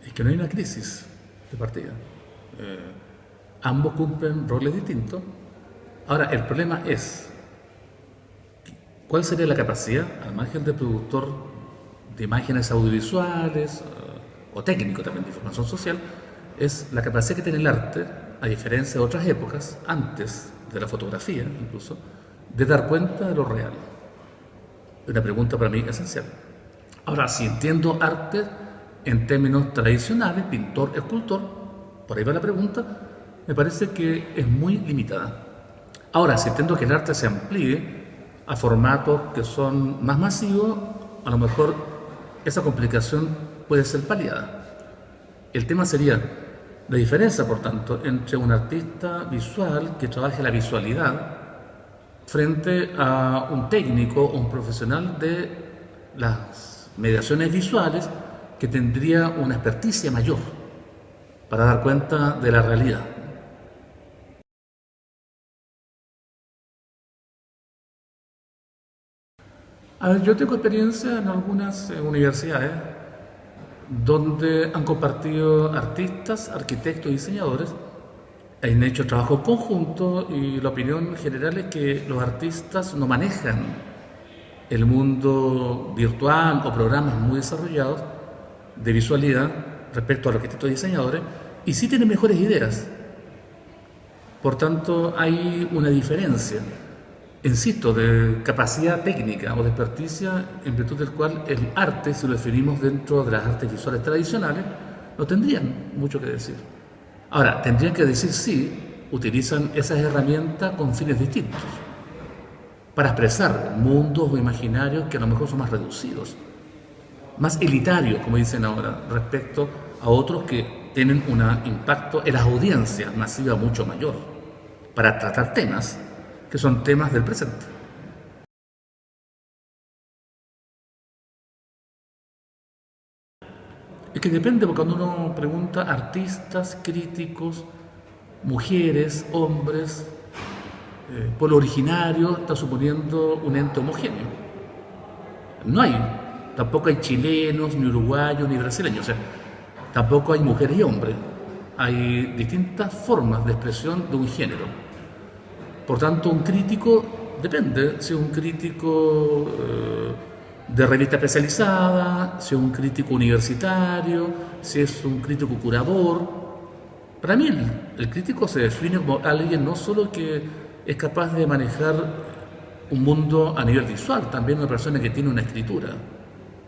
Es que no hay una crisis de partida. Ambos cumplen roles distintos. Ahora, el problema es, ¿cuál sería la capacidad, al margen del productor de imágenes audiovisuales o técnico también de información social? Es la capacidad que tiene el arte, a diferencia de otras épocas, antes de la fotografía incluso, de dar cuenta de lo real. Una pregunta para mí esencial. Ahora, si entiendo arte en términos tradicionales, pintor, escultor, por ahí va la pregunta, me parece que es muy limitada. Ahora, si entiendo que el arte se amplíe a formatos que son más masivos, a lo mejor esa complicación puede ser paliada. El tema sería la diferencia, por tanto, entre un artista visual que trabaje la visualidad frente a un técnico o un profesional de las mediaciones visuales que tendría una experticia mayor para dar cuenta de la realidad. A ver, yo tengo experiencia en algunas universidades donde han compartido artistas, arquitectos y diseñadores, han hecho trabajo conjunto y la opinión general es que los artistas no manejan el mundo virtual o programas muy desarrollados de visualidad respecto a los arquitectos y diseñadores y sí tienen mejores ideas. Por tanto, hay una diferencia, insisto, de capacidad técnica o de experticia en virtud del cual el arte, si lo definimos dentro de las artes visuales tradicionales, no tendrían mucho que decir. Ahora, tendrían que decir sí, utilizan esas herramientas con fines distintos, para expresar mundos o imaginarios que a lo mejor son más reducidos, más elitarios, como dicen ahora, respecto a otros que tienen un impacto en las audiencias masiva mucho mayor, para tratar temas que son temas del presente. Es que depende, porque cuando uno pregunta a artistas, críticos, mujeres, hombres, pueblo originario, está suponiendo un ente homogéneo. No hay, tampoco hay chilenos, ni uruguayos, ni brasileños, o sea, tampoco hay mujeres y hombres. Hay distintas formas de expresión de un género. Por tanto, un crítico depende si es un crítico de revista especializada, si es un crítico universitario, si es un crítico curador. Para mí el crítico se define como alguien no solo que es capaz de manejar un mundo a nivel visual, también una persona que tiene una escritura.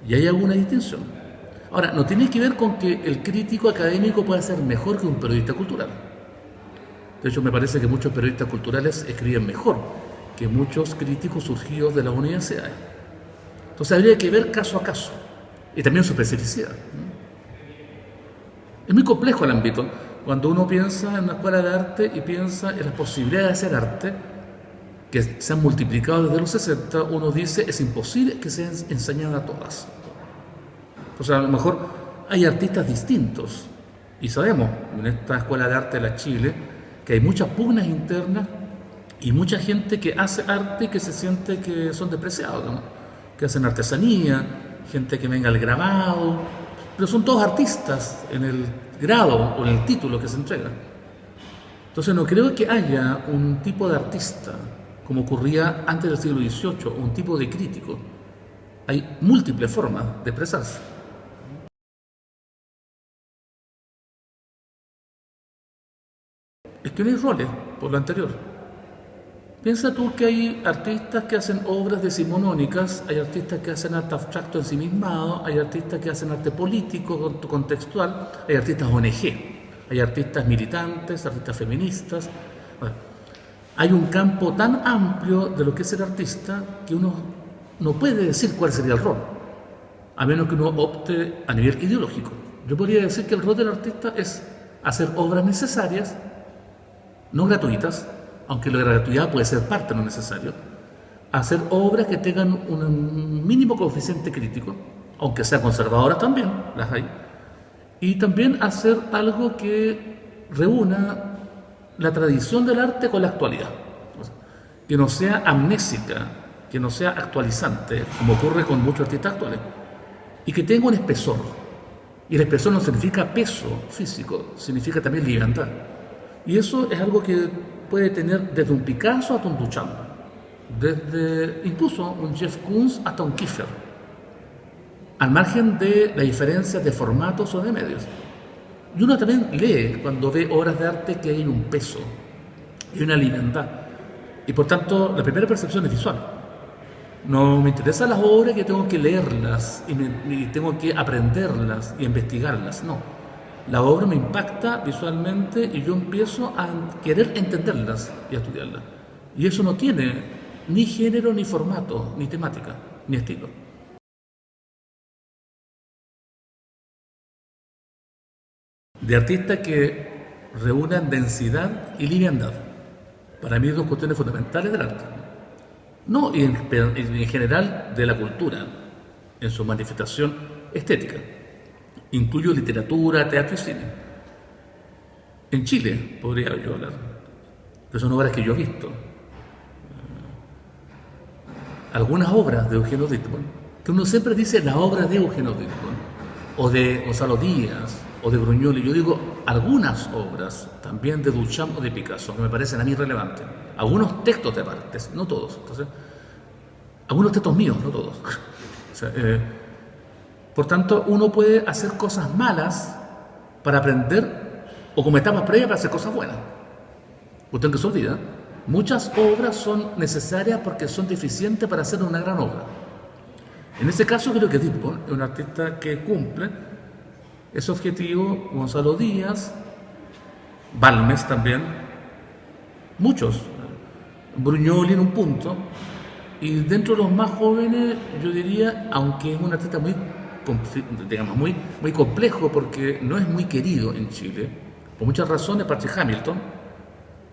Y hay alguna distinción. Ahora, no tiene que ver con que el crítico académico pueda ser mejor que un periodista cultural. De hecho, me parece que muchos periodistas culturales escriben mejor que muchos críticos surgidos de las universidades. Entonces habría que ver caso a caso y también su especificidad. Es muy complejo el ámbito cuando uno piensa en una escuela de arte y piensa en las posibilidades de hacer arte que se han multiplicado desde los 60, uno dice es imposible que sean enseñadas todas. O sea, a lo mejor hay artistas distintos y sabemos en esta escuela de arte de la Chile que hay muchas pugnas internas y mucha gente que hace arte y que se siente que son despreciados, ¿no? Que hacen artesanía, gente que venga al grabado, pero son todos artistas en el grado o en el título que se entrega. Entonces no creo que haya un tipo de artista como ocurría antes del siglo XVIII, un tipo de crítico. Hay múltiples formas de expresarse. Es que no hay roles, por lo anterior. Piensa tú que hay artistas que hacen obras decimonónicas, hay artistas que hacen arte abstracto ensimismado, hay artistas que hacen arte político, contextual, hay artistas ONG, hay artistas militantes, artistas feministas. Bueno, hay un campo tan amplio de lo que es ser artista que uno no puede decir cuál sería el rol, a menos que uno opte a nivel ideológico. Yo podría decir que el rol del artista es hacer obras necesarias, no gratuitas, aunque la gratuidad puede ser parte, no necesario, hacer obras que tengan un mínimo coeficiente crítico, aunque sean conservadoras también, las hay, y también hacer algo que reúna la tradición del arte con la actualidad, o sea, que no sea amnésica, que no sea actualizante, como ocurre con muchos artistas actuales, y que tenga un espesor. Y la expresión no significa peso físico, significa también liviandad. Y eso es algo que puede tener desde un Picasso hasta un Duchamp, desde incluso un Jeff Koons hasta un Kiefer, al margen de la diferencia de formatos o de medios. Y uno también lee cuando ve obras de arte que hay un peso y una liviandad. Y por tanto, la primera percepción es visual. No me interesan las obras que tengo que leerlas y tengo que aprenderlas y investigarlas. No. La obra me impacta visualmente y yo empiezo a querer entenderlas y a estudiarlas. Y eso no tiene ni género, ni formato, ni temática, ni estilo. De artistas que reúnan densidad y liviandad. Para mí, dos cuestiones fundamentales del arte. No, y en general de la cultura, en su manifestación estética. Incluyo literatura, teatro y cine. En Chile podría yo hablar, que son obras que yo he visto. Algunas obras de Eugenio Dittborn, que uno siempre dice la obra de Eugenio Dittborn, o de Gonzalo Díaz, o de Bruñoli. Yo digo algunas obras, también de Duchamp o de Picasso, que me parecen a mí relevantes. Algunos textos de partes, no todos. Entonces, algunos textos míos, no todos. O sea, por tanto, uno puede hacer cosas malas para aprender, o como etapa previa para hacer cosas buenas. Usted que se olvida, muchas obras son necesarias porque son deficientes para hacer una gran obra. En este caso creo que Dittborn es un artista que cumple ese objetivo. Gonzalo Díaz, Balmes también, muchos, Bruñoli en un punto, y dentro de los más jóvenes yo diría, aunque es un artista muy, digamos, muy complejo porque no es muy querido en Chile, por muchas razones, Patrick Hamilton,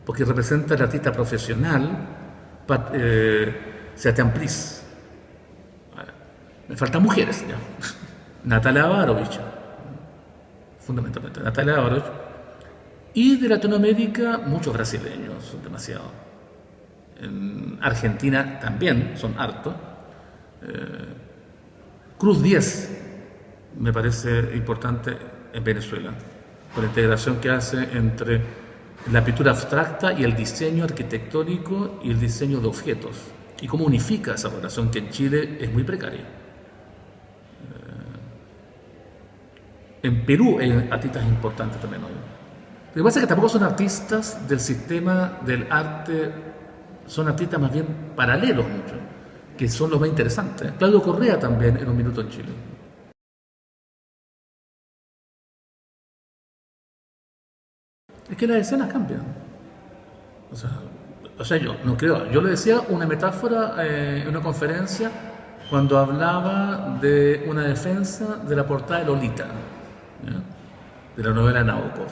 porque representa al artista profesional, Sebastián Pris. Me faltan mujeres ya. Natalia Avarovich, fundamentalmente Natalia Avarovich. Y de Latinoamérica, muchos brasileños, son demasiados. En Argentina también son hartos. Cruz 10 me parece importante en Venezuela, por la integración que hace entre la pintura abstracta y el diseño arquitectónico y el diseño de objetos, y cómo unifica esa relación que en Chile es muy precaria. En Perú hay artistas importantes también hoy. Lo que pasa es que tampoco son artistas del sistema del arte, son artistas más bien paralelos mucho, que son los más interesantes. Claudio Correa también en un minuto en Chile. Es que las escenas cambian. O sea, yo no creo. Yo le decía una metáfora en una conferencia cuando hablaba de una defensa de la portada de Lolita, ¿ya? De la novela Nabokov.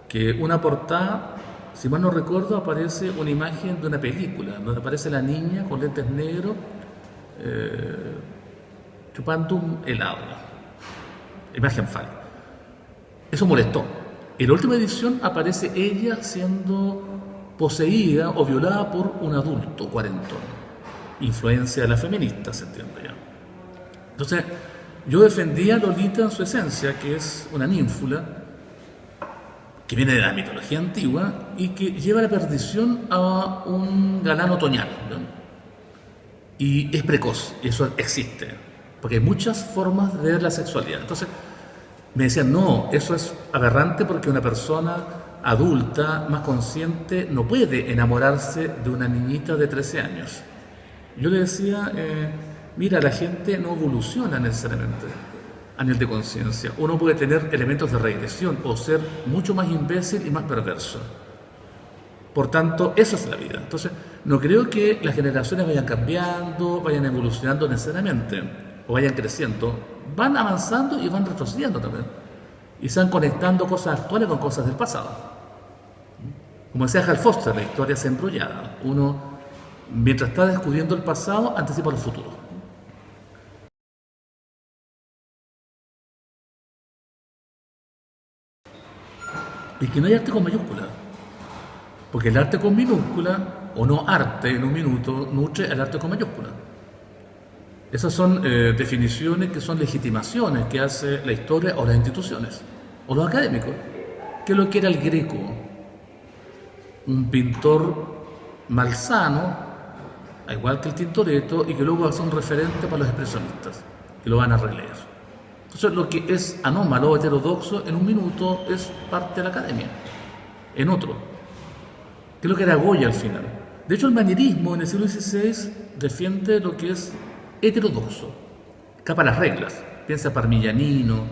Que una portada, si mal no recuerdo, aparece una imagen de una película, donde aparece la niña con lentes negros chupando un helado. Imagen falsa. Eso molestó. En la última edición aparece ella siendo poseída o violada por un adulto cuarentón. Influencia de la feminista, se entiende ya. Entonces, yo defendía a Lolita en su esencia, que es una ninfula, que viene de la mitología antigua y que lleva a la perdición a un galán otoñal, ¿no? Y es precoz, y eso existe, porque hay muchas formas de ver la sexualidad. Entonces, me decían, no, eso es aberrante porque una persona adulta, más consciente, no puede enamorarse de una niñita de 13 años. Yo le decía, mira, la gente no evoluciona necesariamente a nivel de conciencia. Uno puede tener elementos de regresión o ser mucho más imbécil y más perverso. Por tanto, eso es la vida. Entonces, no creo que las generaciones vayan cambiando, vayan evolucionando necesariamente, o vayan creciendo. Van avanzando y van retrocediendo también. Y se van conectando cosas actuales con cosas del pasado. Como decía Hal Foster, la historia es embrollada. Uno, mientras está descubriendo el pasado, anticipa el futuro. Y que no hay arte con mayúscula. Porque el arte con minúscula, o no arte en un minuto, nutre el arte con mayúscula. Esas son definiciones que son legitimaciones que hace la historia o las instituciones, o los académicos. ¿Qué es lo que era el Greco? Un pintor malsano, igual que el Tintoretto, y que luego va a ser un referente para los expresionistas, que lo van a releer. Entonces, lo que es anómalo o heterodoxo en un minuto es parte de la academia, en otro. ¿Qué es lo que era Goya al final? De hecho, el manierismo en el siglo XVI defiende lo que es heterodoxo, escapa a las reglas. Piensa Parmigianino,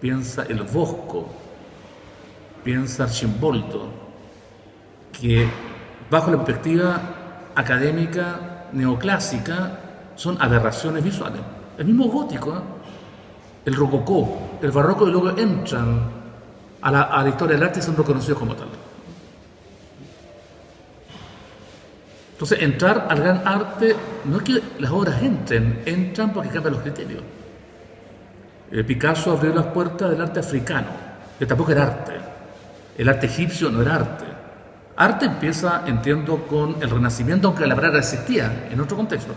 piensa el Bosco, piensa Arcimboldo, que bajo la perspectiva académica neoclásica son aberraciones visuales. El mismo gótico, el rococó, el barroco, y luego entran a la historia del arte y son reconocidos como tal. Entonces, entrar al gran arte no es que las obras entran porque cambian los criterios. Picasso abrió las puertas del arte africano, que tampoco era arte. El arte egipcio no era arte. Arte empieza, entiendo, con el Renacimiento, aunque la palabra existía en otro contexto.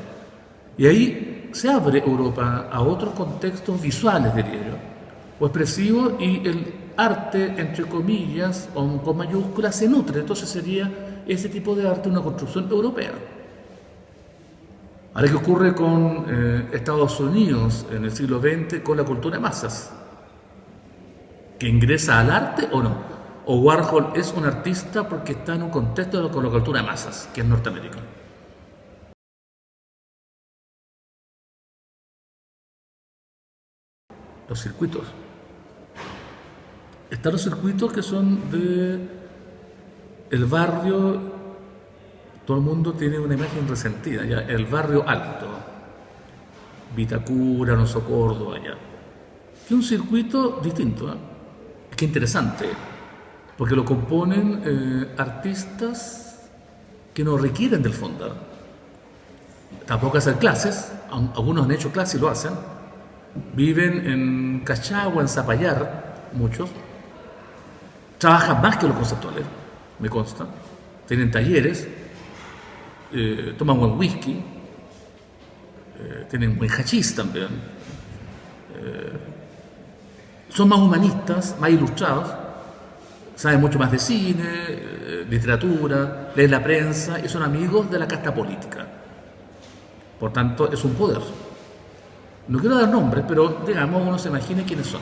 Y ahí se abre Europa a otros contextos visuales, diría yo, o expresivos, y el arte, entre comillas, o con mayúsculas, se nutre. Entonces sería ese tipo de arte una construcción europea. Ahora, ¿qué ocurre con Estados Unidos en el siglo XX con la cultura de masas? ¿Que ingresa al arte o no? ¿O Warhol es un artista porque está en un contexto con la cultura de masas, que es Norteamérica? Los circuitos. Están los circuitos que son de el barrio, todo el mundo tiene una imagen resentida, ¿ya? El barrio alto, Vitacura, Alonso Córdoba, allá. Que es un circuito distinto, ¿eh? Qué interesante, porque lo componen artistas que no requieren del fondar. Tampoco hacer clases, algunos han hecho clases y lo hacen. Viven en Cachagua, en Zapallar, muchos. Trabajan más que los conceptuales, me consta. Tienen talleres, toman buen whisky, tienen buen hachís también. Son más humanistas, más ilustrados, saben mucho más de cine, literatura, leen la prensa y son amigos de la casta política. Por tanto, es un poder. No quiero dar nombres, pero digamos, uno se imagine quiénes son.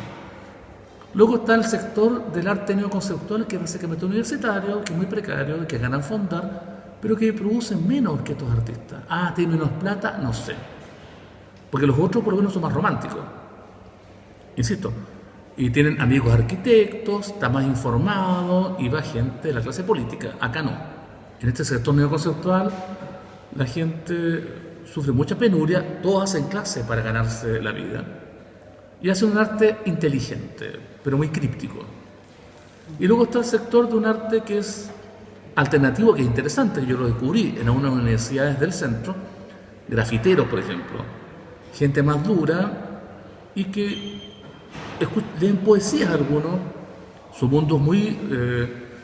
Luego está el sector del arte neoconceptual, que es básicamente universitario, que es muy precario, que ganan fondar, pero que producen menos que estos artistas. Ah, ¿tienen menos plata? No sé. Porque los otros por lo menos son más románticos. Insisto. Y tienen amigos arquitectos, está más informado y va gente de la clase política. Acá no. En este sector neoconceptual la gente sufre mucha penuria, todos hacen clase para ganarse la vida y hacen un arte inteligente, pero muy críptico. Y luego está el sector de un arte que es alternativo, que es interesante, yo lo descubrí en algunas universidades del centro, grafiteros, por ejemplo, gente más dura y que leen poesías algunos, su mundo es muy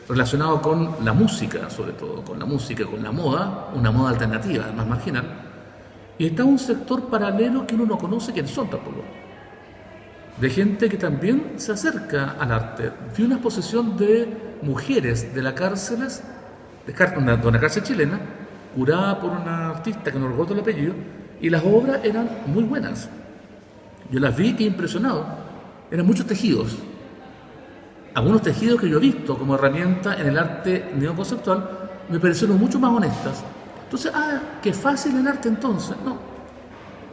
relacionado con la música, sobre todo, con la música, con la moda, una moda alternativa, más marginal. Y está un sector paralelo que uno no conoce quiénes son tampoco, de gente que también se acerca al arte. Vi una exposición de mujeres de las cárceles, de una cárcel chilena, curada por una artista que no recuerdo el apellido, y las obras eran muy buenas. Yo las vi y quedé impresionado. Eran muchos tejidos, algunos tejidos que yo he visto como herramienta en el arte neoconceptual me parecieron mucho más honestas. Entonces, qué fácil el arte entonces. No,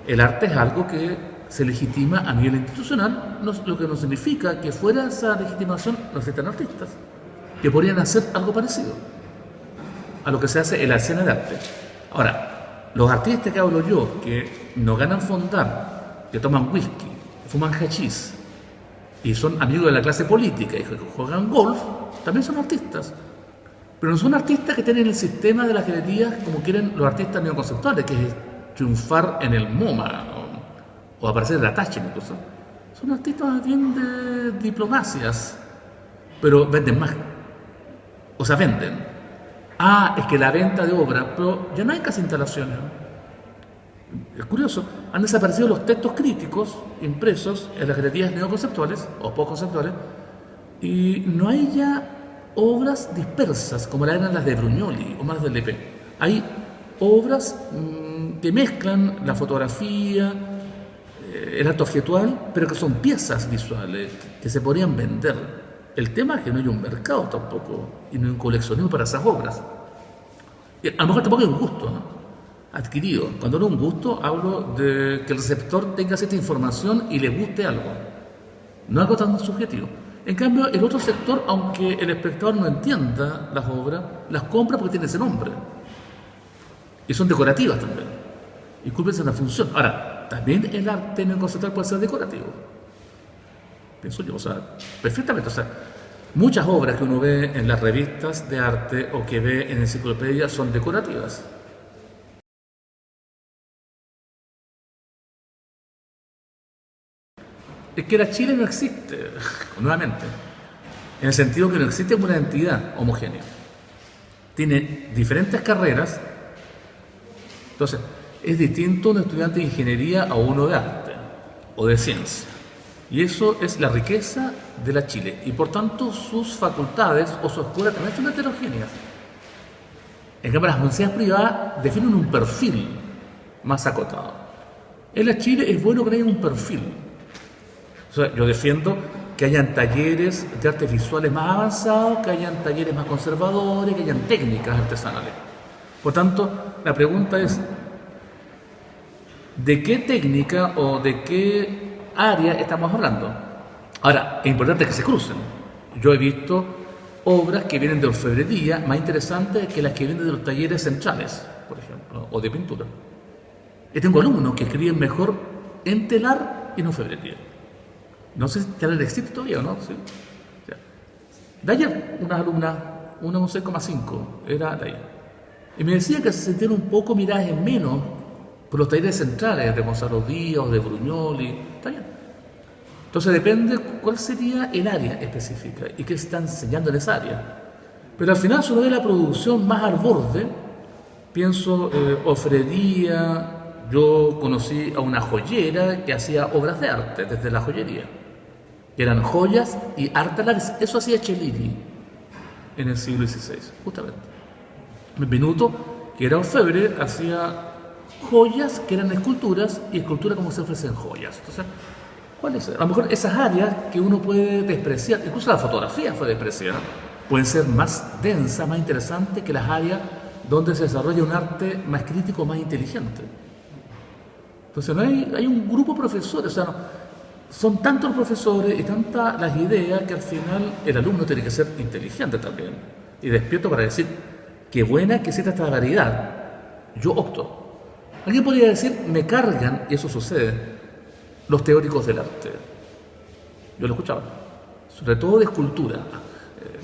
el arte es algo que se legitima a nivel institucional, lo que no significa que fuera esa legitimación no existan artistas que podrían hacer algo parecido a lo que se hace en la escena de arte. Ahora, los artistas que hablo yo, que no ganan fondar, que toman whisky, fuman hachís y son amigos de la clase política y juegan golf, también son artistas. Pero no son artistas que tienen el sistema de las galerías como quieren los artistas neoconceptuales, que es triunfar en el MoMA o aparecer en la Taschen incluso. Son artistas más bien de diplomacias, pero venden más. O sea, venden. Es que la venta de obra, pero ya no hay casi instalaciones. Es curioso, han desaparecido los textos críticos impresos en las galerías neoconceptuales o postconceptuales y no hay ya obras dispersas como eran las de Brugnoli o más del Lepe. Hay obras que mezclan la fotografía, el acto objetual, pero que son piezas visuales que se podrían vender. El tema es que no hay un mercado tampoco y no hay un coleccionismo para esas obras. Y a lo mejor tampoco hay un gusto, ¿no?, adquirido. Cuando no un gusto, hablo de que el receptor tenga cierta información y le guste algo, no algo tan subjetivo. En cambio, el otro sector, aunque el espectador no entienda las obras, las compra porque tiene ese nombre. Y son decorativas también. Y cumplen una función. Ahora, también el arte neoconceptual puede ser decorativo. Pienso yo, o sea, perfectamente. O sea, muchas obras que uno ve en las revistas de arte o que ve en enciclopedias son decorativas. Es que la Chile no existe, nuevamente, en el sentido que no existe una entidad homogénea. Tiene diferentes carreras, entonces es distinto un estudiante de ingeniería a uno de arte o de ciencia. Y eso es la riqueza de la Chile. Y por tanto sus facultades o su escuela también son heterogéneas. En cambio las universidades privadas definen un perfil más acotado. En la Chile es bueno que haya un perfil. O sea, yo defiendo que hayan talleres de artes visuales más avanzados, que hayan talleres más conservadores, que hayan técnicas artesanales. Por tanto, la pregunta es, ¿de qué técnica o de qué área estamos hablando? Ahora, es importante que se crucen. Yo he visto obras que vienen de orfebrería más interesantes que las que vienen de los talleres centrales, por ejemplo, o de pintura. Y tengo alumnos que escriben mejor en telar y en orfebrería. No sé si tener existe todavía o no. ¿Sí? O sea, de ayer, una alumna, una un 6,5, era de ayer. Y me decía que se sentían un poco miradas en menos por los talleres centrales de Gonzalo Díaz, de Brugnoli. Está bien. Entonces depende cuál sería el área específica y qué se está enseñando en esa área. Pero al final, si uno ve la producción más al borde, pienso orfebrería. Yo conocí a una joyera que hacía obras de arte desde la joyería. Que eran joyas y arte a la vez. Eso hacía Cellini en el siglo XVI, justamente. Benvenuto, que era orfebre, hacía joyas que eran esculturas y escultura como se ofrecen joyas. Entonces, ¿cuál es? A lo mejor esas áreas que uno puede despreciar, incluso la fotografía fue despreciada, pueden ser más densas, más interesantes que las áreas donde se desarrolla un arte más crítico, más inteligente. Entonces no hay un grupo de profesores, o sea, no, son tantos los profesores y tantas las ideas que al final el alumno tiene que ser inteligente también y despierto para decir qué buena que existe esta variedad. Yo opto. Alguien podría decir, me cargan, y eso sucede, los teóricos del arte. Yo lo escuchaba, sobre todo de escultura,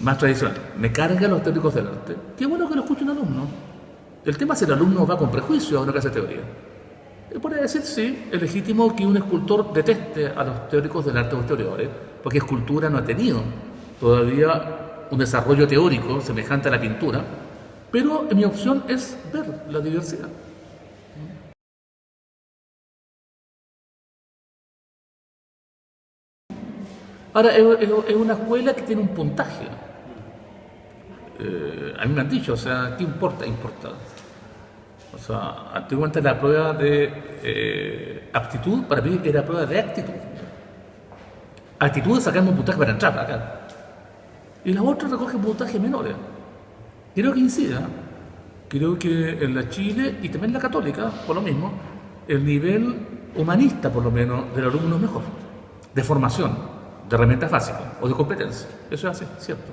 más tradicional. Me cargan los teóricos del arte. Qué bueno que lo escuche un alumno. El tema es si el alumno va con prejuicio a una clase de teoría. Y podría decir, sí, es legítimo que un escultor deteste a los teóricos del arte o historiadores, porque escultura no ha tenido todavía un desarrollo teórico semejante a la pintura, pero mi opción es ver la diversidad. Ahora, es una escuela que tiene un puntaje. A mí me han dicho, o sea, ¿qué importa? Importa. O sea, antiguamente la prueba de aptitud, para mí era prueba de actitud. Actitud es sacarme un puntaje para entrar acá. Y la otra recoge puntajes menores. Creo que incida. Creo que en la Chile y también en la Católica, por lo mismo, el nivel humanista, por lo menos, del alumno es mejor. De formación, de herramientas básicas o de competencia. Eso es así, cierto.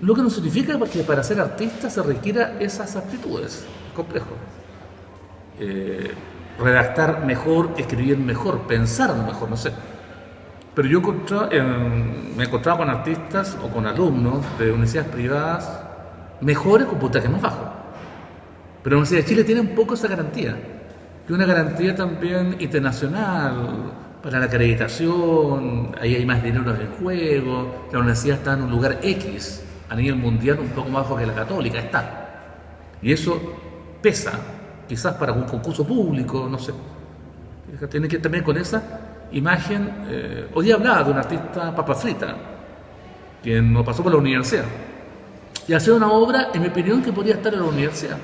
Lo que no significa que para ser artista se requiera esas aptitudes. Es complejo. Redactar mejor, escribir mejor, pensar mejor, no sé. Pero yo me encontraba con artistas o con alumnos de universidades privadas mejores con puntajes más bajos. Pero la Universidad de Chile tiene un poco esa garantía. Y una garantía también internacional para la acreditación, ahí hay más dinero en juego, la universidad está en un lugar X, a nivel mundial un poco más bajo que la católica, está. Y eso pesa quizás para un concurso público, no sé. Tiene que ir también con esa imagen. Hoy día hablaba de un artista papa frita, quien no pasó por la universidad, y hacer una obra, en mi opinión, que podría estar en la universidad.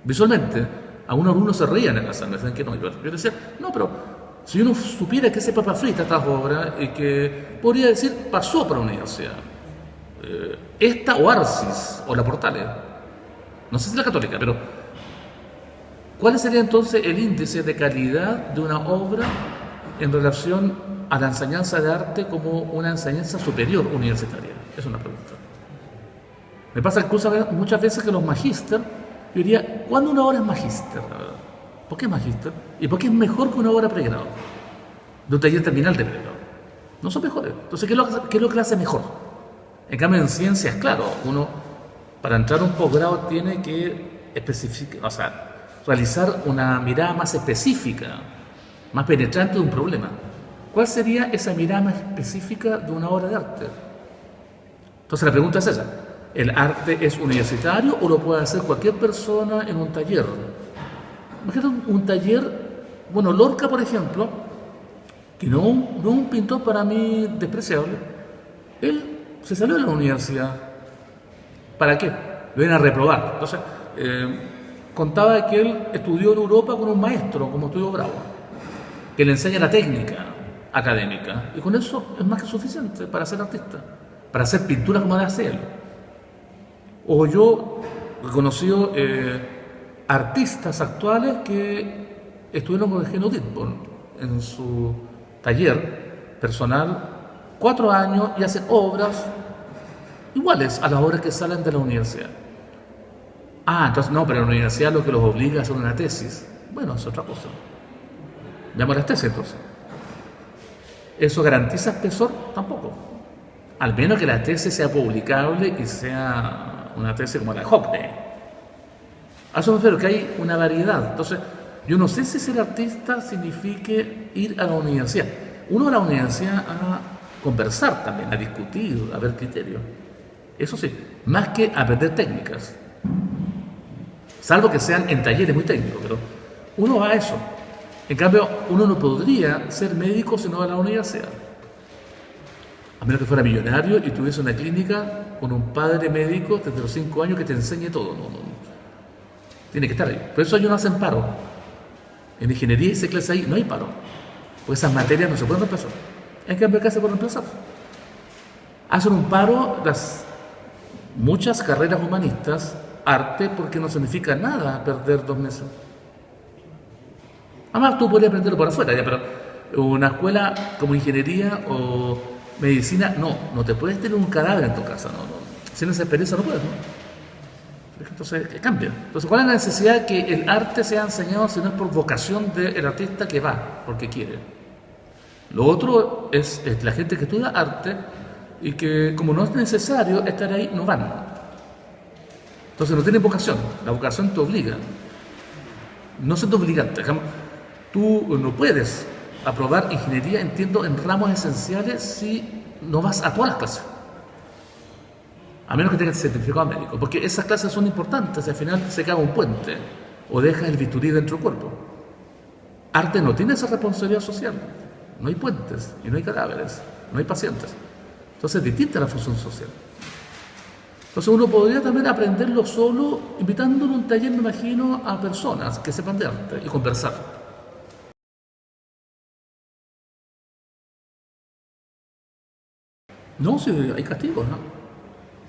Visualmente, algunos alumnos se reían en la sala, me decían que no. Yo decía, no, pero si uno supiera que ese papa frita, estas obras, y que podría decir, pasó por la universidad, esta o Arcis, o la Portales, no sé si la Católica, pero ¿cuál sería entonces el índice de calidad de una obra en relación a la enseñanza de arte como una enseñanza superior universitaria? Es una pregunta. Me pasa incluso muchas veces que los magíster, yo diría, ¿cuándo una obra es magíster? ¿Por qué es magíster? ¿Y por qué es mejor que una obra pregrado? De un taller terminal de pregrado. No son mejores. Entonces, ¿qué es lo que la hace mejor? En cambio, en ciencias, claro, uno para entrar a un posgrado tiene que especificar, o sea, realizar una mirada más específica, más penetrante de un problema. ¿Cuál sería esa mirada más específica de una obra de arte? Entonces la pregunta es esa. ¿El arte es universitario o lo puede hacer cualquier persona en un taller? Imagínate un taller, bueno, Lorca, por ejemplo, que no un pintor para mí despreciable, él se salió de la universidad. ¿Para qué? Lo iban a reprobar. Entonces, contaba que él estudió en Europa con un maestro, como estudió Bravo, que le enseña la técnica académica, y con eso es más que suficiente para ser artista, para hacer pintura como la hace él. O yo he conocido artistas actuales que estuvieron con Eugenio Dittborn en su taller personal 4 años y hacen obras iguales a las obras que salen de la universidad. Ah, entonces no, pero la universidad lo que los obliga a hacer una tesis. Bueno, es otra cosa. Llamo a las tesis entonces. ¿Eso garantiza espesor? Tampoco. Al menos que la tesis sea publicable y sea una tesis como la de Hockney. A eso me refiero, que hay una variedad. Entonces, yo no sé si ser artista signifique ir a la universidad. Uno va a la universidad a conversar también, a discutir, a ver criterios. Eso sí, más que aprender técnicas. Salvo que sean en talleres muy técnicos, pero uno va a eso. En cambio, uno no podría ser médico si no va a la universidad. A menos que fuera millonario y tuviese una clínica con un padre médico desde los 5 años que te enseñe todo. No. Tiene que estar ahí. Por eso ellos no hacen paro. En ingeniería y clase ahí no hay paro. Porque esas materias no se pueden reemplazar. En cambio, acá se pueden reemplazar. Hacen un paro muchas carreras humanistas, arte, porque no significa nada perder 2 meses. Además, tú podrías aprenderlo por afuera, ya, pero una escuela como ingeniería o medicina, no te puedes tener un cadáver en tu casa, no. Sin esa experiencia no puedes, ¿no? Entonces, cambia. Entonces, ¿cuál es la necesidad de que el arte sea enseñado si no es por vocación del artista que va, porque quiere? Lo otro es la gente que estudia arte y que, como no es necesario estar ahí, no van. Entonces, no tienen vocación. La vocación te obliga. No siendo obligante. Tú no puedes aprobar ingeniería, entiendo, en ramos esenciales si no vas a todas las clases. A menos que tengas certificado médico, porque esas clases son importantes, al final se caga un puente o dejas el bisturí dentro del cuerpo. Arte no tiene esa responsabilidad social, no hay puentes y no hay cadáveres, no hay pacientes. Entonces es distinta la función social. Entonces uno podría también aprenderlo solo, invitándolo a un taller, me imagino, a personas que sepan de arte y conversar. No, sí, hay castigos, ¿no?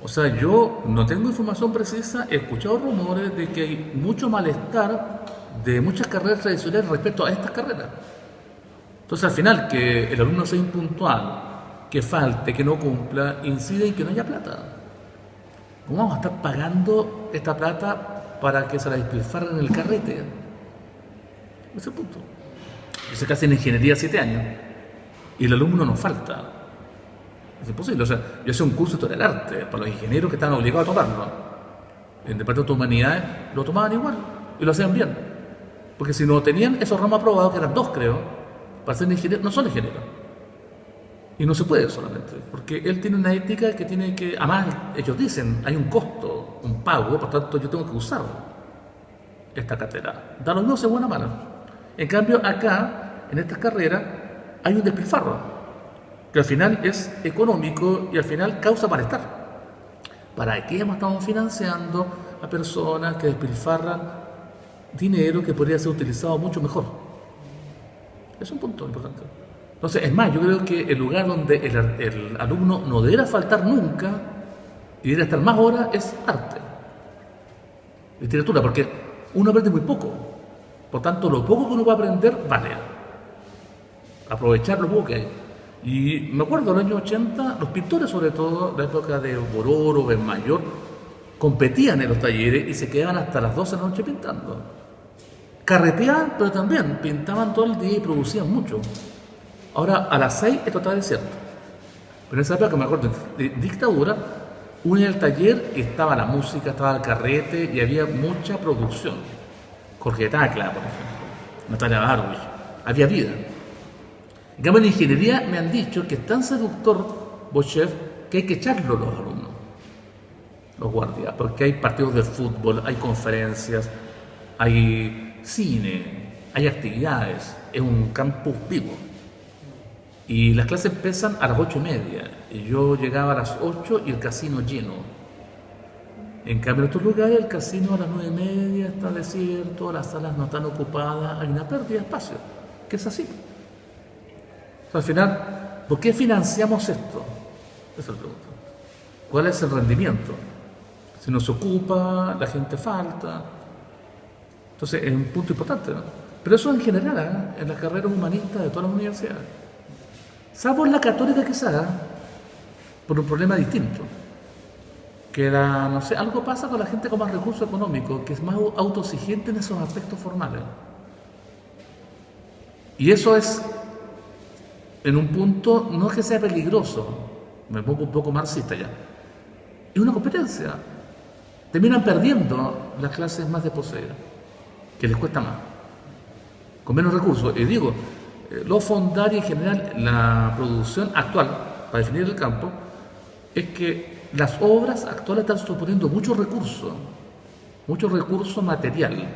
O sea, yo no tengo información precisa, he escuchado rumores de que hay mucho malestar de muchas carreras tradicionales respecto a estas carreras. Entonces, al final, que el alumno sea impuntual, que falte, que no cumpla, incide en que no haya plata. ¿Cómo vamos a estar pagando esta plata para que se la despilfarren en el carrete? Ese es el punto. Yo sé que hacen ingeniería 7 años y el alumno no falta. Es imposible. O sea, yo hice un curso de historia del arte para los ingenieros que estaban obligados a tomarlo. En el Departamento de Humanidades lo tomaban igual y lo hacían bien. Porque si no tenían esos ramos aprobados, que eran 2 creo, para ser ingenieros, no son ingenieros. Y no se puede solamente, porque él tiene una ética que tiene que, además ellos dicen, hay un costo, un pago, por tanto yo tengo que usarlo. esta carrera. Da lo mismo si es buena o mala. En cambio, acá, en estas carreras, hay un despilfarro, que al final es económico y al final causa malestar. ¿Para qué estamos financiando a personas que despilfarran dinero que podría ser utilizado mucho mejor? Es un punto importante. Entonces, es más, yo creo que el lugar donde el alumno no deberá faltar nunca y deberá estar más horas es arte, literatura, porque uno aprende muy poco. Por tanto, lo poco que uno va a aprender, vale. Aprovechar lo poco que hay. Y me acuerdo, en los años 80, los pintores, sobre todo, la época de Bororo, Benmayor, competían en los talleres y se quedaban hasta las 12 de la noche pintando. Carreteaban, pero también pintaban todo el día y producían mucho. Ahora, a las 6 esto está desierto. Pero en esa época, me acuerdo, de dictadura, uno en el taller estaba la música, estaba el carrete y había mucha producción. Jorge Tacla, por ejemplo, Natalia Barwich, había vida. En cambio, en ingeniería me han dicho que es tan seductor Bochev que hay que echarlo los alumnos, los guardias, porque hay partidos de fútbol, hay conferencias, hay cine, hay actividades, es un campus vivo. Y las clases empiezan a las 8:30, y yo llegaba a las 8 y el casino lleno. En cambio, en otros lugares el casino a las 9:30 está desierto, las salas no están ocupadas, hay una pérdida de espacio, que es así. Al final, ¿por qué financiamos esto? Esa es la pregunta. ¿Cuál es el rendimiento? Si nos ocupa, la gente falta. Entonces, es un punto importante, ¿no? Pero eso en general, en las carreras humanistas de todas las universidades. Salvo en la católica quizá, por un problema distinto. Que no sé, algo pasa con la gente con más recursos económicos, que es más autoexigente en esos aspectos formales. Y eso es, en un punto, no es que sea peligroso, me pongo un poco marxista ya, es una competencia. Terminan perdiendo las clases más desposeídas, que les cuesta más, con menos recursos. Y digo, lo fondario en general, la producción actual, para definir el campo, es que las obras actuales están suponiendo mucho recurso material.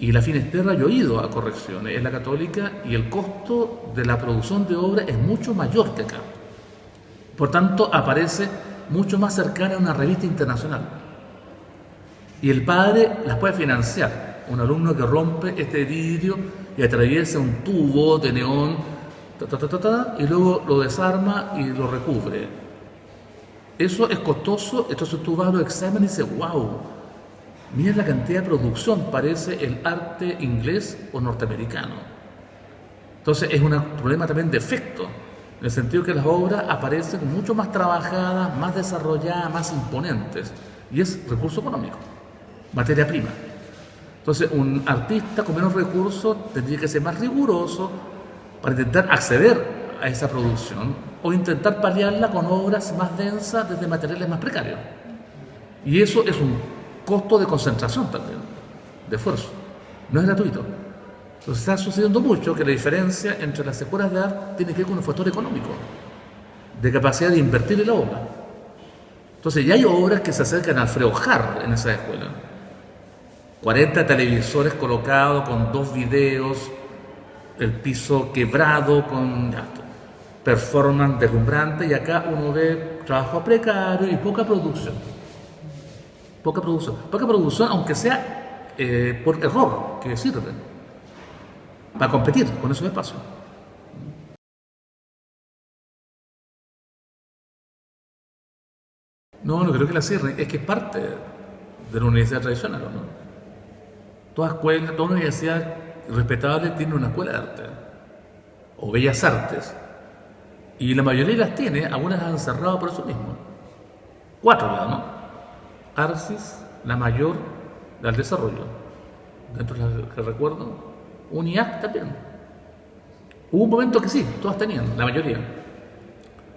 Y la Finisterra, yo he ido a correcciones en la Católica y el costo de la producción de obra es mucho mayor que acá. Por tanto, aparece mucho más cercana a una revista internacional. Y el padre las puede financiar. Un alumno que rompe este vidrio y atraviesa un tubo de neón, y luego lo desarma y lo recubre. Eso es costoso, entonces tú vas a los exámenes y dices, wow, mira la cantidad de producción, parece el arte inglés o norteamericano. Entonces es un problema también de efecto, en el sentido que las obras aparecen mucho más trabajadas, más desarrolladas, más imponentes, y es recurso económico, materia prima. Entonces un artista con menos recursos tendría que ser más riguroso para intentar acceder a esa producción o intentar paliarla con obras más densas desde materiales más precarios. Y eso es un costo de concentración también, de esfuerzo. No es gratuito. Entonces está sucediendo mucho que la diferencia entre las escuelas de arte tiene que ver con un factor económico, de capacidad de invertir en la obra. Entonces ya hay obras que se acercan a Alfredo Harr en esa escuela. 40 televisores colocados con 2 videos, el piso quebrado con performance deslumbrante, y acá uno ve trabajo precario y poca producción. Poca producción, aunque sea por error, que sirve para competir con esos espacios. No creo que la cierren, es que es parte de la universidad tradicional, ¿no? Toda escuela, toda universidad respetable tiene una escuela de arte o bellas artes, y la mayoría las tiene, algunas han cerrado por eso mismo. 4 ya, ¿no? Arcis, la mayor, del desarrollo, dentro de las que recuerdo, UNIAC también. Hubo un momento que sí, todas tenían, la mayoría.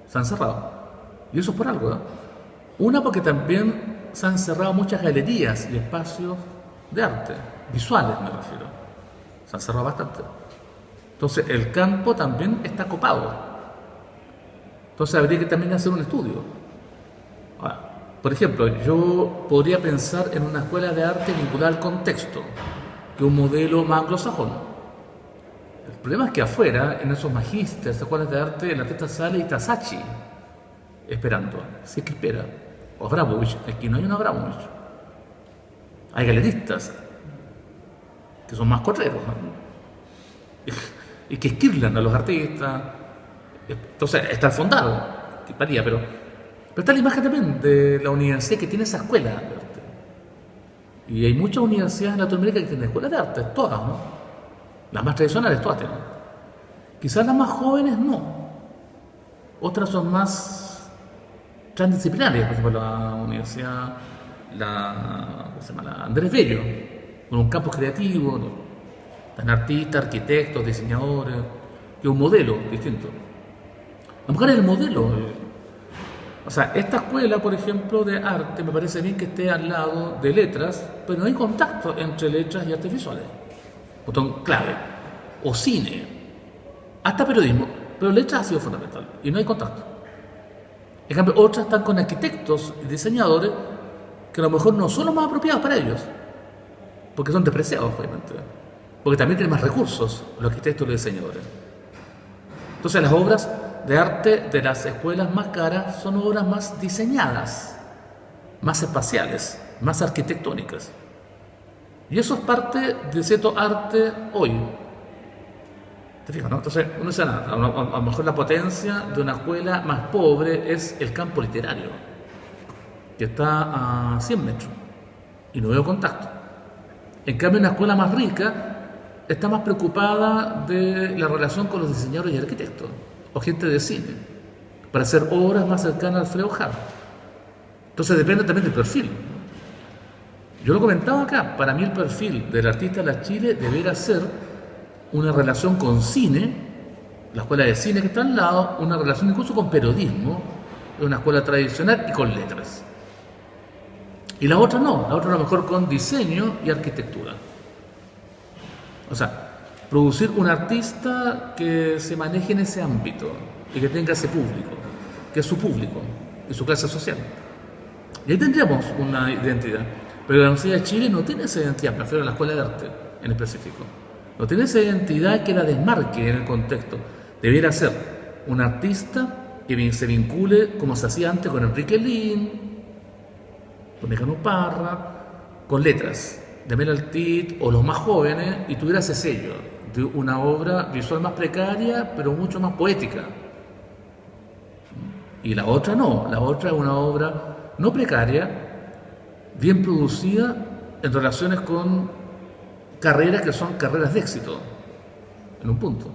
Se han cerrado. Y eso es por algo, ¿eh? Una, porque también se han cerrado muchas galerías y espacios de arte, visuales me refiero. Se han cerrado bastante. Entonces el campo también está copado. Entonces habría que también hacer un estudio. Ahora, por ejemplo, yo podría pensar en una escuela de arte vinculada al contexto. que un modelo más anglosajón. El problema es que afuera, en esos magísteres, escuelas de arte, el artista sale y está Sachi esperando, si es que espera. O Abramovich, aquí no hay un Abramovich. Hay galeristas que son más correros, ¿no? Y que esquirlan a los artistas. Entonces está el fondado, que paría, pero está la imagen también de la universidad que tiene esa escuela de arte. Y hay muchas universidades en Latinoamérica que tienen escuelas de arte, todas, ¿no? Las más tradicionales, todas tienen. Quizás las más jóvenes no. Otras son más transdisciplinarias, por ejemplo, la universidad, ¿cómo se llama? La Andrés Bello, con un campo creativo, ¿no? Están artistas, arquitectos, diseñadores, que es un modelo distinto. A lo mejor es el modelo. O sea, esta escuela, por ejemplo, de arte, me parece bien que esté al lado de letras, pero no hay contacto entre letras y artes visuales. Botón clave. O cine. Hasta periodismo. Pero letras ha sido fundamental. Y no hay contacto. En cambio, otras están con arquitectos y diseñadores que a lo mejor no son los más apropiados para ellos. Porque son despreciados, obviamente. Porque también tienen más recursos los arquitectos y los diseñadores. Entonces, las obras de arte de las escuelas más caras son obras más diseñadas, más espaciales, más arquitectónicas. Y eso es parte de cierto arte hoy. ¿Te fijas, no? Entonces, uno dice, a lo mejor la potencia de una escuela más pobre es el campo literario, que está a 100 metros y no veo contacto. En cambio, una escuela más rica está más preocupada de la relación con los diseñadores y arquitectos o gente de cine para hacer obras más cercanas al Alfredo Jara. Entonces depende también del perfil. Yo lo comentaba acá, para mí el perfil del artista de la Chile debería ser una relación con cine, la escuela de cine que está al lado, una relación incluso con periodismo, una escuela tradicional y con letras. Y la otra no, la otra a lo mejor con diseño y arquitectura. O sea, producir un artista que se maneje en ese ámbito y que tenga ese público, que es su público y su clase social. Y ahí tendríamos una identidad. Pero la Universidad de Chile no tiene esa identidad, me refiero a la Escuela de Arte en específico. No tiene esa identidad que la desmarque en el contexto. Debiera ser un artista que se vincule, como se hacía antes con Enrique Lin, con Mecano Parra, con letras de Mel Altit o los más jóvenes, y tuviera ese sello de una obra visual más precaria, pero mucho más poética. Y la otra no, la otra es una obra no precaria, bien producida, en relaciones con carreras que son carreras de éxito, en un punto.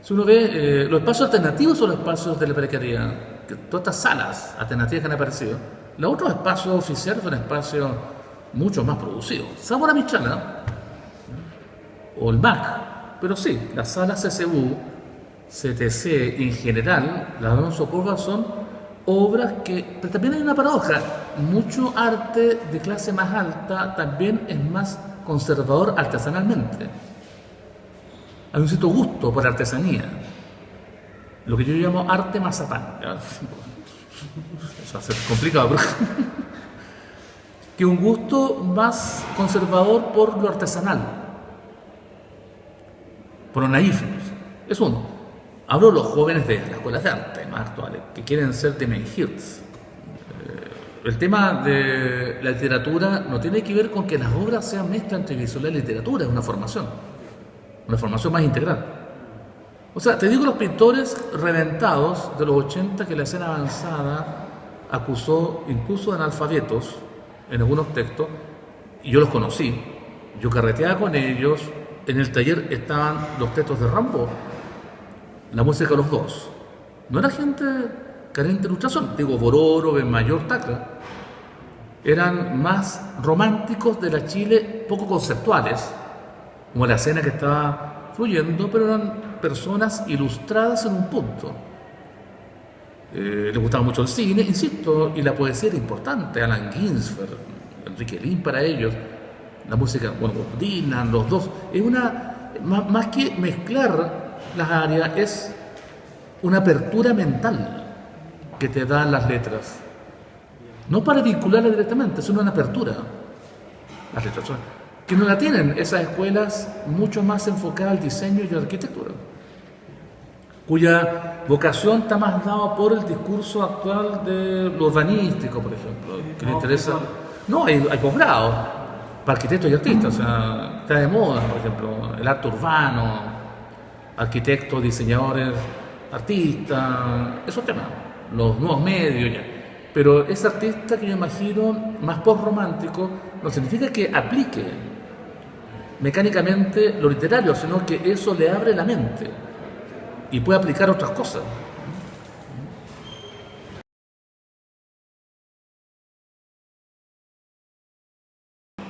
Si uno ve los espacios alternativos son los espacios de la precariedad, que todas estas salas alternativas que han aparecido, los otros espacios oficiales son espacios mucho más producidos. Sabor a Michala o el MAC, pero sí, las salas CCU, CTC en general, las Alonso Córdoba son obras que, pero también hay una paradoja, mucho arte de clase más alta también es más conservador artesanalmente. Hay un cierto gusto por artesanía, lo que yo llamo arte mazapán. Eso va a ser complicado, pero que un gusto más conservador por lo artesanal, por lo naif. Es uno. Hablo de los jóvenes de las escuelas de arte más actuales, que quieren ser Temen Hirts. El tema de la literatura no tiene que ver con que las obras sean mezcla entre visual y literatura, es una formación más integral. O sea, te digo, los pintores reventados de los 80 que la escena avanzada acusó incluso de analfabetos en algunos textos, y yo los conocí, yo carreteaba con ellos, en el taller estaban los textos de Rambo, la música de los dos. No era gente carente de ilustración, digo, Bororo, Benmayor, Tacla. Eran más románticos de la Chile, poco conceptuales, como la escena que estaba fluyendo, pero eran personas ilustradas en un punto. Les gustaba mucho el cine, insisto, y la poesía era importante. Allen Ginsberg, Enrique Lin para ellos, la música, bueno, Bob Dylan, los dos. Es una, más que mezclar las áreas, es una apertura mental que te dan las letras. No para vincularlas directamente, sino una apertura. Las letras son que no la tienen esas escuelas mucho más enfocadas al diseño y a la arquitectura, cuya vocación está más dada por el discurso actual de lo urbanístico, por ejemplo, que le interesa. No, hay posgrados para arquitectos y artistas, o sea, está de moda, por ejemplo, el arte urbano, arquitectos, diseñadores, artistas, esos temas, los nuevos medios ya. Pero ese artista que yo imagino más postromántico no significa que aplique mecánicamente lo literario, sino que eso le abre la mente y puede aplicar otras cosas.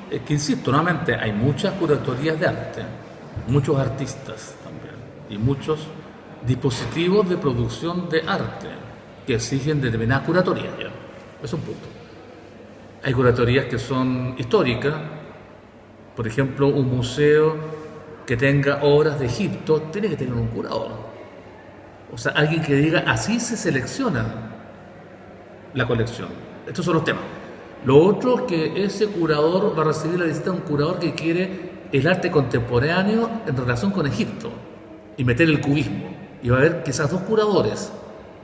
Es que insisto, nuevamente, hay muchas curatorias de arte, muchos artistas también, y muchos dispositivos de producción de arte que exigen determinadas curatorías. Ya. Es un punto. Hay curatorías que son históricas, por ejemplo, un museo que tenga obras de Egipto tiene que tener un curador. O sea, alguien que diga, así se selecciona la colección. Estos son los temas. Lo otro es que ese curador va a recibir la visita de un curador que quiere el arte contemporáneo en relación con Egipto y meter el cubismo. Y va a haber quizás dos curadores,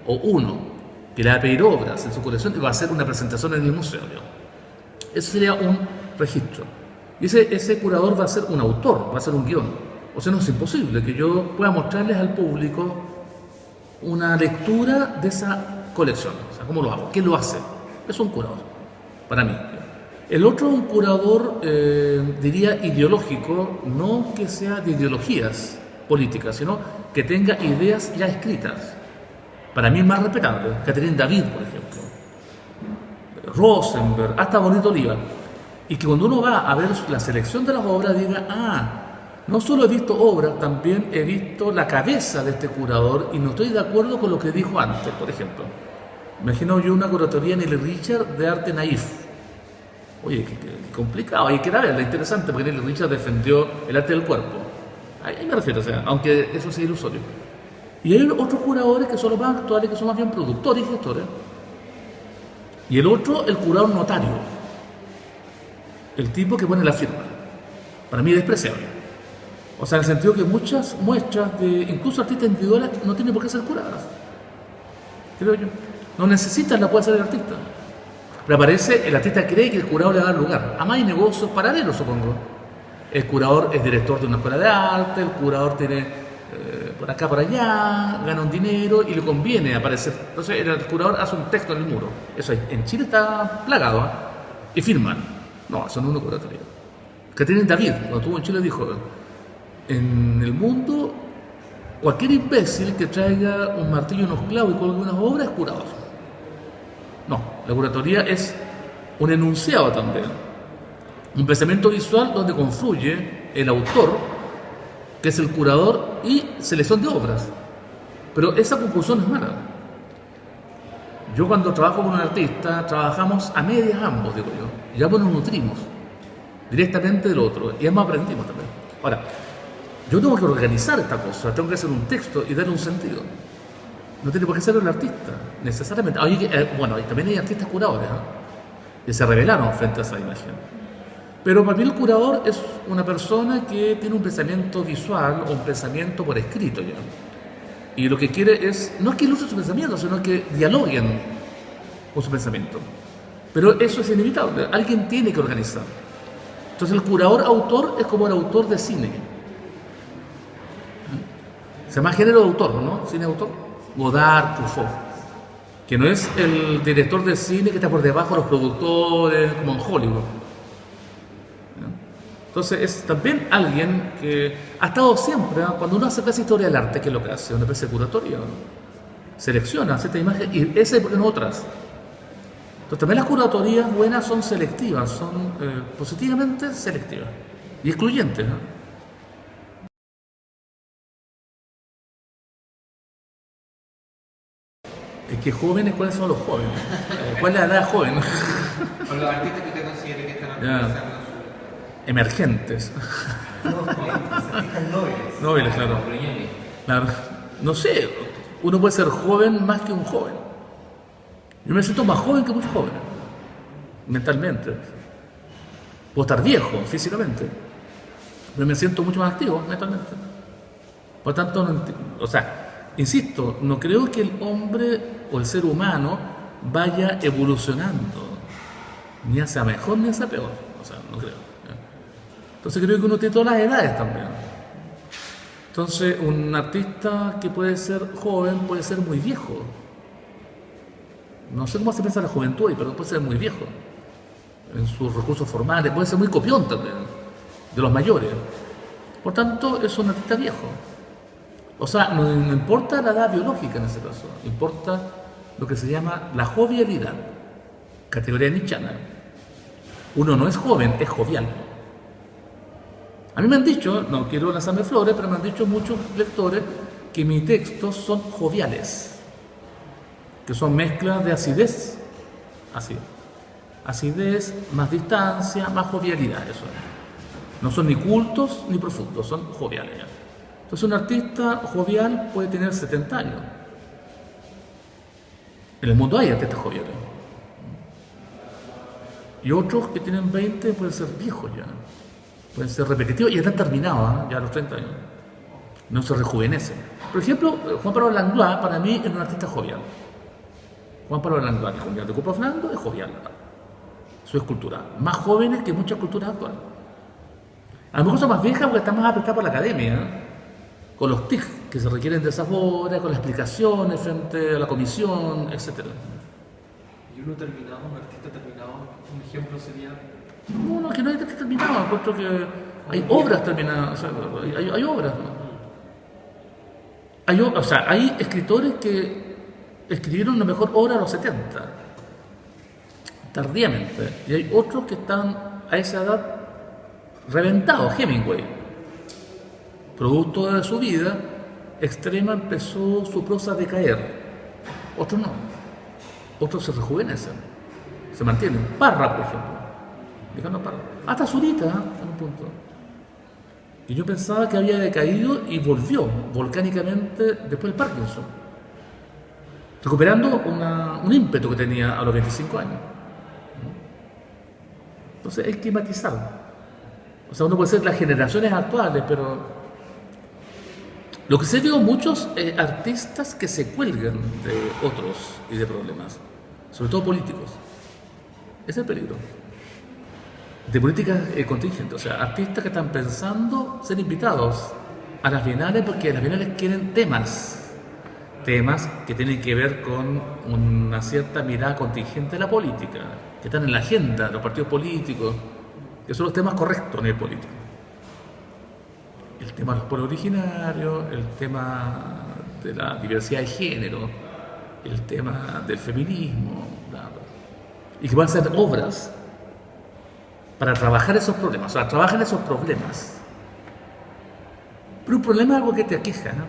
o uno, que le va a pedir obras en su colección y va a hacer una presentación en el museo. Eso sería un registro. Y ese curador va a ser un autor, va a ser un guión. O sea, no es imposible que yo pueda mostrarles al público una lectura de esa colección. O sea, ¿cómo lo hago? ¿Quién lo hace? Es un curador, para mí. El otro es un curador, diría, ideológico, no que sea de ideologías políticas, sino que tenga ideas ya escritas. Para mí es más respetable. Catherine David, por ejemplo. Rosenberg, hasta Bonito Oliva. Y que cuando uno va a ver la selección de las obras diga, no solo he visto obras, también he visto la cabeza de este curador y no estoy de acuerdo con lo que dijo antes, por ejemplo. Imagino yo una curatoría en Nelly Richard de arte naif. Oye, qué complicado, hay que verla, interesante, porque Nelly Richard defendió el arte del cuerpo. Ahí me refiero, o sea, aunque eso sea ilusorio. Y hay otros curadores que son los más actuales, que son más bien productores y gestores. Y el otro, el curador notario. El tipo que pone la firma. Para mí es despreciable. O sea, en el sentido que muchas muestras de incluso artistas individuales no tienen por qué ser curadas. Creo yo. No necesitan, la puede hacer el artista. Pero aparece, el artista cree que el curador le va a dar lugar. Además hay negocios paralelos, supongo. El curador es director de una escuela de arte, el curador tiene por acá, por allá, gana un dinero y le conviene aparecer. Entonces el curador hace un texto en el muro. Eso en Chile está plagado, ¿eh? Y firman. No, eso no es una curatoría. Catherine David, cuando estuvo en Chile, dijo: en el mundo, cualquier imbécil que traiga un martillo y unos clavos y colgue unas obras es curador. No, la curatoría es un enunciado también. Un pensamiento visual donde confluye el autor, que es el curador, y selección de obras. Pero esa conclusión es mala. Yo cuando trabajo con un artista, trabajamos a medias ambos, digo yo. Ya nos nutrimos directamente del otro y ambos aprendimos también. Ahora, yo tengo que organizar esta cosa, tengo que hacer un texto y darle un sentido. No tiene por qué ser el artista, necesariamente. Bueno, y también hay artistas curadores, que se rebelaron frente a esa imagen. Pero para mí el curador es una persona que tiene un pensamiento visual o un pensamiento por escrito ya. Y lo que quiere es, no es que ilustre su pensamiento, sino que dialoguen con su pensamiento. Pero eso es inevitable, alguien tiene que organizar. Entonces el curador autor es como el autor de cine. Se llama género de autor, ¿no? Cine de autor. Godard, Truffaut. Que no es el director de cine que está por debajo de los productores, como en Hollywood. Entonces es también alguien que ha estado siempre, ¿no? Cuando uno hace clase de historia del arte, ¿qué es lo que hace? Una especie de curatoria, ¿no? Selecciona cierta imagen y esa y no otras. Entonces también las curatorías buenas son selectivas, son positivamente selectivas y excluyentes, ¿no? Es que jóvenes, ¿cuáles son los jóvenes? ¿Cuál es la edad joven? O los artistas que usted considere que están actualizando Emergentes. artistas nobles. Nobles, claro. Claro. No sé, uno puede ser joven más que un joven. Yo me siento más joven que muchos jóvenes, mentalmente. Puedo estar viejo físicamente, pero me siento mucho más activo mentalmente. Por tanto, insisto, no creo que el hombre o el ser humano vaya evolucionando, ni hacia mejor ni hacia peor, no creo. Entonces creo que uno tiene todas las edades también. Entonces un artista que puede ser joven puede ser muy viejo. No sé cómo se piensa la juventud ahí, pero puede ser muy viejo en sus recursos formales, puede ser muy copión también, de los mayores. Por tanto, es un artista viejo. No importa la edad biológica en ese caso, importa lo que se llama la jovialidad, categoría nietzscheana. Uno no es joven, es jovial. A mí me han dicho, no quiero lanzarme flores, pero me han dicho muchos lectores que mis textos son joviales, que son mezclas de acidez, acidez más distancia, más jovialidad, eso es. No son ni cultos ni profundos, son joviales. Entonces un artista jovial puede tener 70 años. En el mundo hay artistas joviales. Y otros que tienen 20 pueden ser viejos ya. Pueden ser repetitivos y están terminados ya a los 30 años. No se rejuvenecen. Por ejemplo, Juan Pablo Langlois para mí es un artista jovial. Juan Pablo Langlois, el Julián de Copa Fernando, es jovial. Su escultura. Más jóvenes que muchas culturas actuales. A lo mejor son más viejas porque están más apretadas por la academia, con los TIC que se requieren de esas obras, con las explicaciones frente a la comisión, etc. ¿Y uno terminado, un artista terminado, un ejemplo sería? No, que no hay artista terminado, encuentro que hay obras terminadas, hay obras, ¿no? Hay escritores que escribieron una mejor obra a los 70, tardíamente, y hay otros que están a esa edad reventados. Hemingway, producto de su vida extrema, empezó su prosa a decaer. Otros no. Otros se rejuvenecen, se mantienen. Parra, por ejemplo. Dejando Parra. Hasta Zurita, en un punto. Y yo pensaba que había decaído y volvió volcánicamente después del Parkinson, recuperando un ímpetu que tenía a los 25 años. Entonces hay que matizar. Uno puede ser las generaciones actuales, pero lo que sí veo muchos artistas que se cuelgan de otros y de problemas, sobre todo políticos. Ese es el peligro. De políticas contingentes, artistas que están pensando ser invitados a las bienales porque las bienales quieren temas que tienen que ver con una cierta mirada contingente de la política, que están en la agenda de los partidos políticos, que son los temas correctos a nivel político. El tema de los pueblos originarios, el tema de la diversidad de género, el tema del feminismo, bla, bla. Y que van a ser obras para trabajar esos problemas, trabajan esos problemas. Pero un problema es algo que te aqueja, ¿no?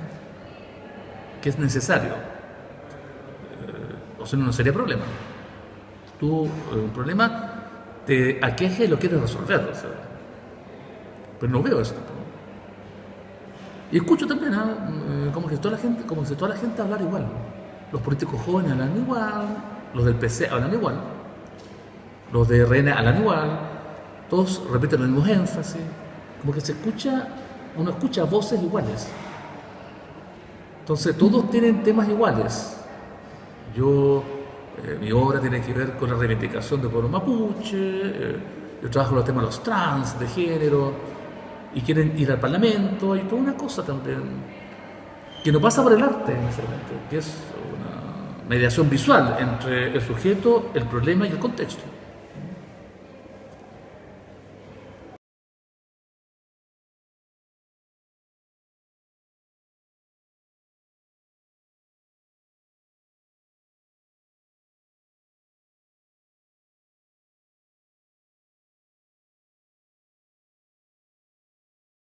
Que es necesario. No sería problema. Un problema te aqueja y lo quieres resolver, pero no veo eso tampoco. Y escucho también como si toda la gente hablara igual. Los políticos jóvenes hablan igual, los del PC hablan igual, los de RN hablan igual, todos repiten los mismos énfasis, como que uno escucha voces iguales. Entonces todos tienen temas iguales. Mi obra tiene que ver con la reivindicación del pueblo mapuche, yo trabajo los temas de los trans, de género, y quieren ir al parlamento, y toda una cosa también, que no pasa por el arte necesariamente, que es una mediación visual entre el sujeto, el problema y el contexto.